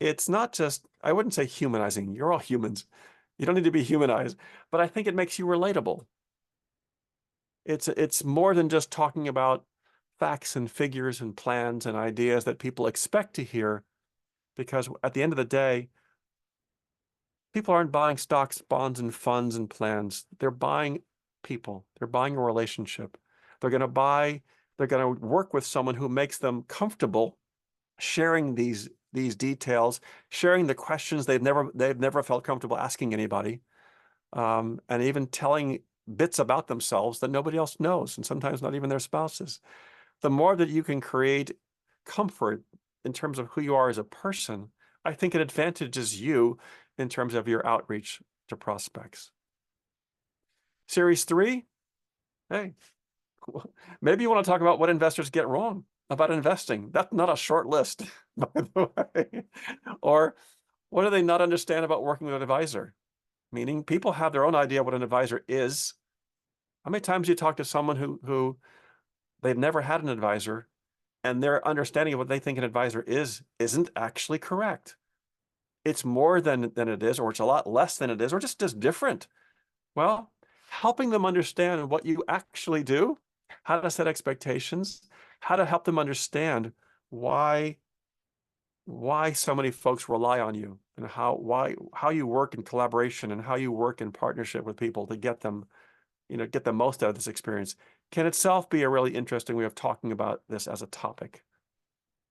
It's not just, I wouldn't say humanizing. You're all humans. You don't need to be humanized, but I think it makes you relatable. It's more than just talking about facts and figures and plans and ideas that people expect to hear, because at the end of the day, people aren't buying stocks, bonds, and funds and plans. They're buying people. They're buying a relationship. They're going to work with someone who makes them comfortable sharing these details, sharing the questions they've never felt comfortable asking anybody, and even telling bits about themselves that nobody else knows, and sometimes not even their spouses. The more that you can create comfort in terms of who you are as a person, I think it advantages you in terms of your outreach to prospects. Series 3, hey, maybe you want to talk about what investors get wrong about investing. That's not a short list, by the way. Or what do they not understand about working with an advisor? Meaning people have their own idea what an advisor is. How many times you talk to someone who they've never had an advisor and their understanding of what they think an advisor isn't actually correct. It's more than it is, or it's a lot less than it is, or just different. Well, helping them understand what you actually do, how to set expectations, how to help them understand why so many folks rely on you, and how you work in collaboration and how you work in partnership with people to get them, get the most out of this experience, can itself be a really interesting way of talking about this as a topic,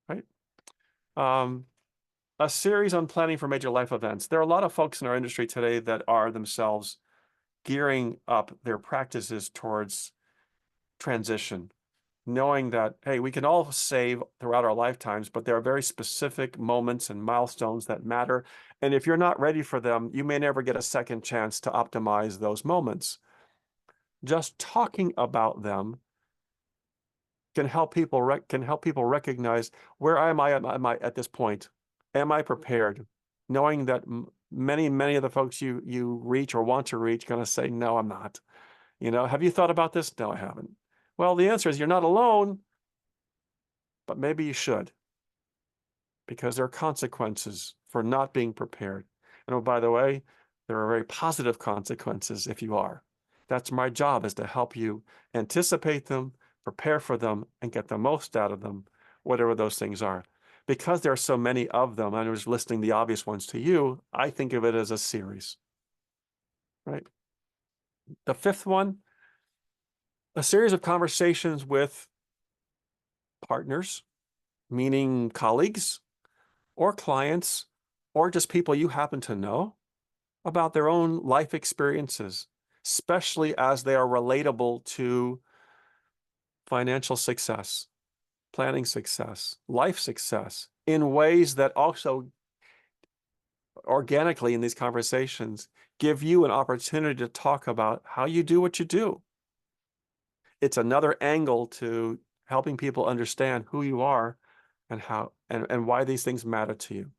right? A series on planning for major life events. There are a lot of folks in our industry today that are themselves gearing up their practices towards transition, knowing that, hey, we can all save throughout our lifetimes, but there are very specific moments and milestones that matter. And if you're not ready for them, you may never get a second chance to optimize those moments. Just talking about them can help people recognize, where am I at this point? Am I prepared? Knowing that many of the folks you reach or want to reach going to say, no, I'm not. Have you thought about this? No, I haven't. Well, the answer is you're not alone, but maybe you should, because there are consequences for not being prepared. And oh, by the way, there are very positive consequences if you are. That's my job, is to help you anticipate them, prepare for them, and get the most out of them, whatever those things are. Because there are so many of them, and I was listing the obvious ones to you, I think of it as a series, right? The fifth one, a series of conversations with partners, meaning colleagues or clients, or just people you happen to know, about their own life experiences, especially as they are relatable to financial success, planning success, life success, in ways that also organically in these conversations give you an opportunity to talk about how you do what you do. It's another angle to helping people understand who you are and how and why these things matter to you.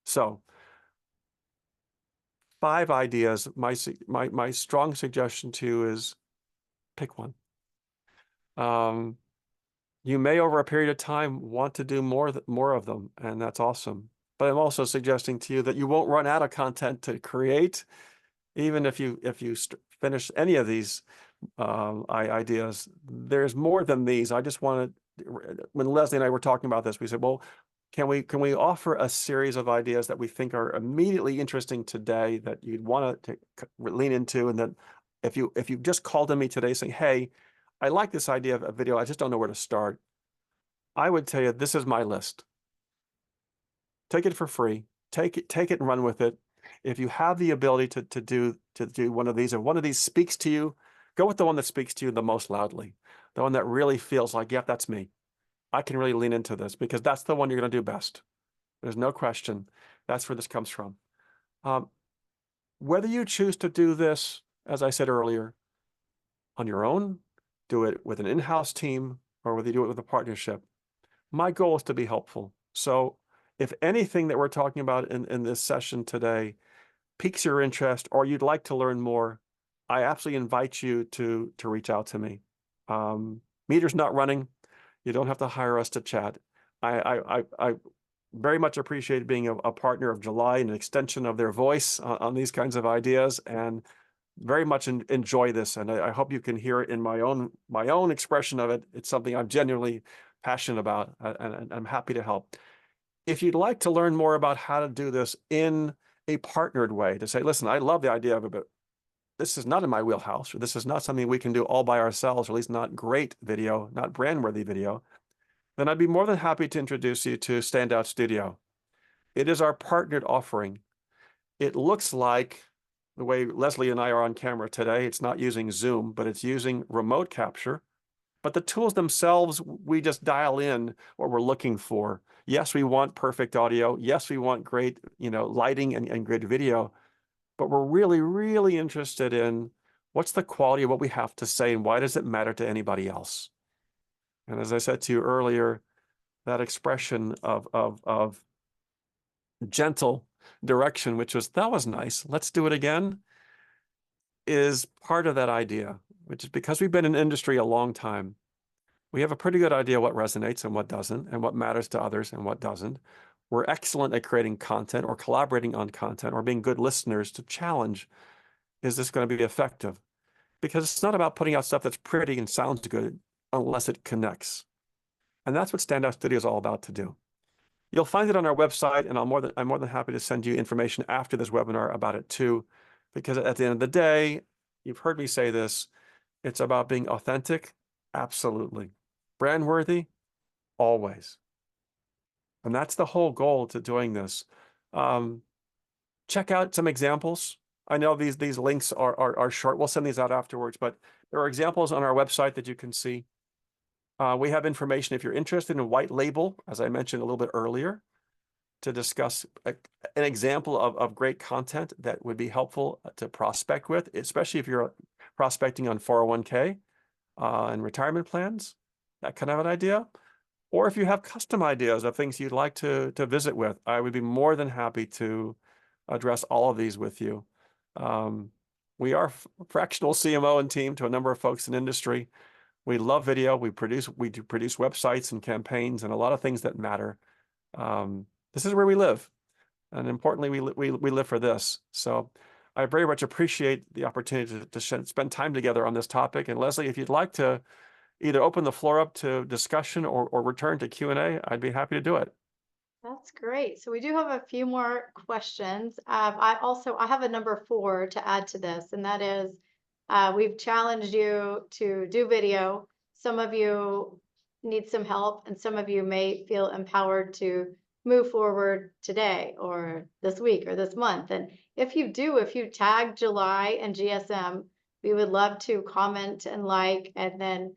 So 5 ideas. My strong suggestion to you is pick one. You may, over a period of time, want to do more of them, and that's awesome. But I'm also suggesting to you that you won't run out of content to create, even if you finish any of these ideas. There's more than these. I just wanted, when Leslie and I were talking about this, we said, well, can we offer a series of ideas that we think are immediately interesting today, that you'd want to lean into, and that if you just called to me today saying, hey, I like this idea of a video, I just don't know where to start, I would tell you, this is my list. Take it for free. Take it and run with it. If you have the ability to do one of these, and one of these speaks to you, go with the one that speaks to you the most loudly, the one that really feels like, yep, that's me. I can really lean into this, because that's the one you're going to do best. There's no question. That's where this comes from. Whether you choose to do this, as I said earlier, on your own, do it with an in-house team, or whether you do it with a partnership, my goal is to be helpful. So if anything that we're talking about in this session today piques your interest, or you'd like to learn more, I absolutely invite you to reach out to me. Meter's not running. You don't have to hire us to chat. I very much appreciate being a partner of July and an extension of their voice on these kinds of ideas, and very much enjoy this. And I hope you can hear it in my own expression of it. It's something I'm genuinely passionate about, and I'm happy to help. If you'd like to learn more about how to do this in a partnered way, to say, listen, I love the idea of it, but this is not in my wheelhouse, or this is not something we can do all by ourselves, or at least not great video, not brand-worthy video, then I'd be more than happy to introduce you to Standout Studio. It is our partnered offering. It looks like the way Leslie and I are on camera today. It's not using Zoom, but it's using remote capture. But the tools themselves, we just dial in what we're looking for. Yes, we want perfect audio. Yes, we want great, lighting and great video. But we're really, really interested in what's the quality of what we have to say, and why does it matter to anybody else? And as I said to you earlier, that expression of gentle direction, which was, that was nice, let's do it again, is part of that idea, which is because we've been in industry a long time. We have a pretty good idea what resonates and what doesn't, and what matters to others and what doesn't. We're excellent at creating content or collaborating on content or being good listeners to challenge, is this going to be effective? Because it's not about putting out stuff that's pretty and sounds good unless it connects. And that's what Standout Studio is all about to do. You'll find it on our website, and I'm more than happy to send you information after this webinar about it too, because at the end of the day, you've heard me say this, it's about being authentic, absolutely. Brand worthy, always. And that's the whole goal to doing this. Check out some examples. I know these links are short. We'll send these out afterwards, but there are examples on our website that you can see. We have information if you're interested in white label, as I mentioned a little bit earlier, to discuss an example of great content that would be helpful to prospect with, especially if you're prospecting on 401k and retirement plans, that kind of an idea. Or if you have custom ideas of things you'd like to visit with, I would be more than happy to address all of these with you. We are fractional CMO and team to a number of folks in industry. We love video. We do produce websites and campaigns and a lot of things that matter. This is where we live, and importantly, we live for this. So I very much appreciate the opportunity to spend time together on this topic. And Leslie, if you'd like to either open the floor up to discussion or return to Q&A, I'd be happy to do it. That's great. So we do have a few more questions. I have a number 4 to add to this, and that is, we've challenged you to do video. Some of you need some help, and some of you may feel empowered to move forward today or this week or this month. And if you tag July and GSM, we would love to comment and like, and then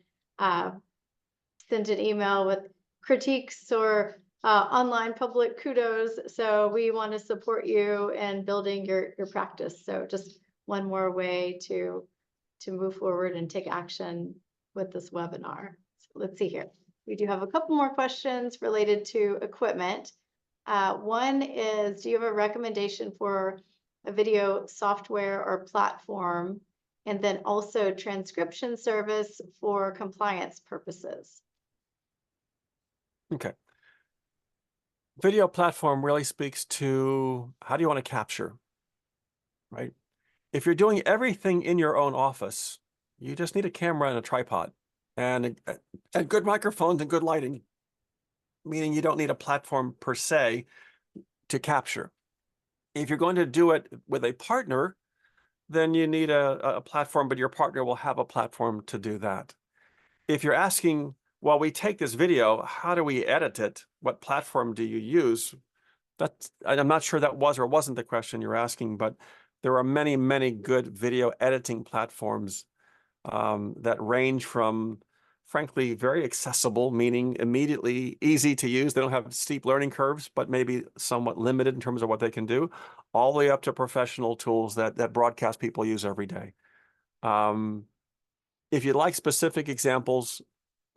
send an email with critiques or online public kudos. So we want to support you in building your practice. So just one more way to move forward and take action with this webinar. So let's see here. We do have a couple more questions related to equipment. One is, do you have a recommendation for a video software or platform? And then also transcription service for compliance purposes. Okay. Video platform really speaks to how do you want to capture, right? If you're doing everything in your own office, you just need a camera and a tripod and good microphones and good lighting, meaning you don't need a platform per se to capture. If you're going to do it with a partner, then you need a platform, but your partner will have a platform to do that. If you're asking, well, we take this video, how do we edit it? What platform do you use? I'm not sure that was or wasn't the question you're asking, but there are many, many good video editing platforms that range from, frankly, very accessible, meaning immediately easy to use. They don't have steep learning curves, but maybe somewhat limited in terms of what they can do, all the way up to professional tools that broadcast people use every day. If you'd like specific examples,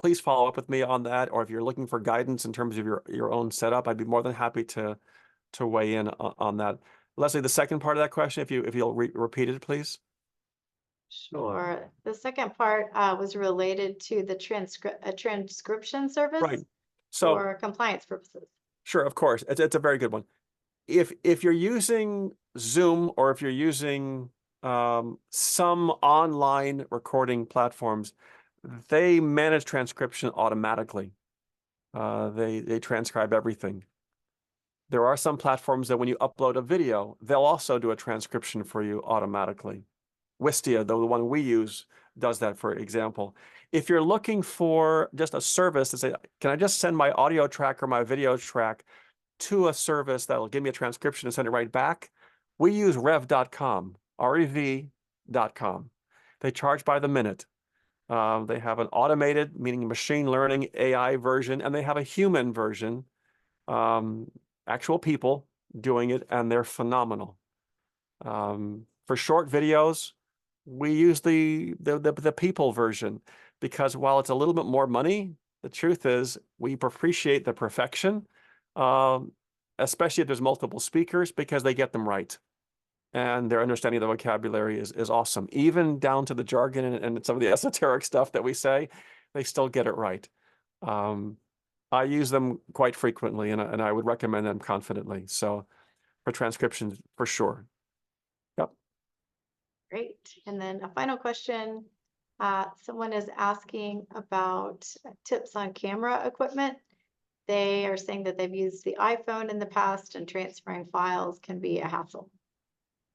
please follow up with me on that. Or if you're looking for guidance in terms of your own setup, I'd be more than happy to weigh in on that. Leslie, the second part of that question, if you'll repeat it, please. Sure. The second part was related to the transcription service, right? So for compliance purposes. Sure, of course, it's a very good one. If you're using Zoom or if you're using some online recording platforms, they manage transcription automatically. They transcribe everything. There are some platforms that when you upload a video, they'll also do a transcription for you automatically. Wistia, the one we use, does that, for example. If you're looking for just a service to say, can I just send my audio track or my video track to a service that'll give me a transcription and send it right back? We use rev.com, rev.com. They charge by the minute. They have an automated, meaning machine learning AI version, and they have a human version, actual people doing it, and they're phenomenal. For short videos, we use the people version because while it's a little bit more money, the truth is we appreciate the perfection, especially if there's multiple speakers, because they get them right. And their understanding of the vocabulary is awesome, even down to the jargon and some of the esoteric stuff that we say. they still get it right. I use them quite frequently, and I would recommend them confidently. So for transcription, for sure. Yep. Great. And then a final question. Someone is asking about tips on camera equipment. They are saying that they've used the iPhone in the past and transferring files can be a hassle.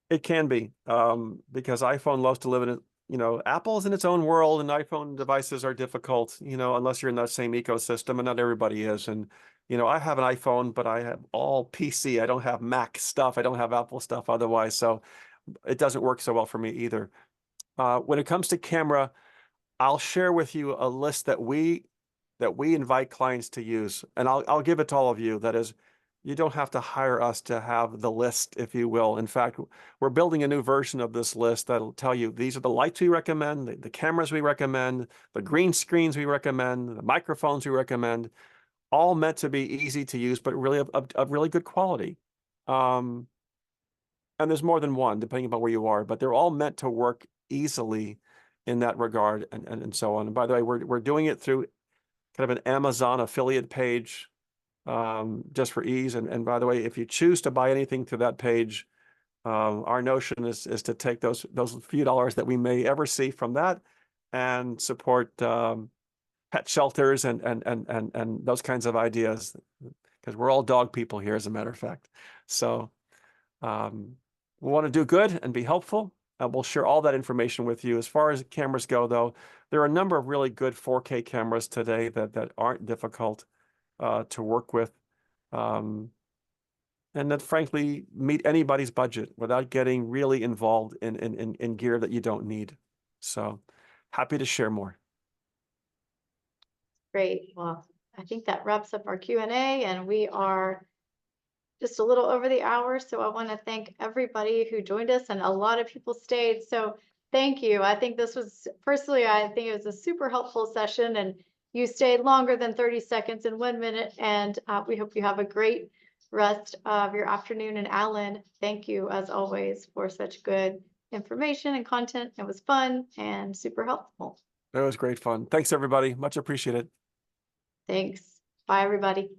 It can be, because iPhone loves to live in it. You know, Apple's in its own world, and iPhone devices are difficult, you know, unless you're in that same ecosystem, and not everybody is. And, you know, I have an iPhone, but I have all PC. I don't have Mac stuff. I don't have Apple stuff otherwise. So it doesn't work so well for me either. When it comes to camera, I'll share with you a list that we invite clients to use, and I'll give it to all of you. That is, you don't have to hire us to have the list, if you will. In fact, we're building a new version of this list that'll tell you these are the lights we recommend, the cameras we recommend, the green screens we recommend, the microphones we recommend, all meant to be easy to use, but really of really good quality. And there's more than one, depending upon where you are, but they're all meant to work easily in that regard, and so on. And by the way, we're doing it through kind of an Amazon affiliate page, just for ease. And by the way, if you choose to buy anything through that page, our notion is to take those few dollars that we may ever see from that and support pet shelters and those kinds of ideas, because we're all dog people here, as a matter of fact. So we want to do good and be helpful. We'll share all that information with you. As far as cameras go, though, there are a number of really good 4K cameras today that aren't difficult to work with, and that frankly meet anybody's budget without getting really involved in gear that you don't need. So happy to share more. Great. Well, I think that wraps up our Q&A, and we are just a little over the hour. So I want to thank everybody who joined us, and a lot of people stayed. So thank you. I think this was, personally, I think it was a super helpful session, and you stayed longer than 30 seconds and 1 minute. And we hope you have a great rest of your afternoon. And Alan, thank you as always for such good information and content. It was fun and super helpful. It was great fun. Thanks, everybody. Much appreciated. Thanks. Bye, everybody.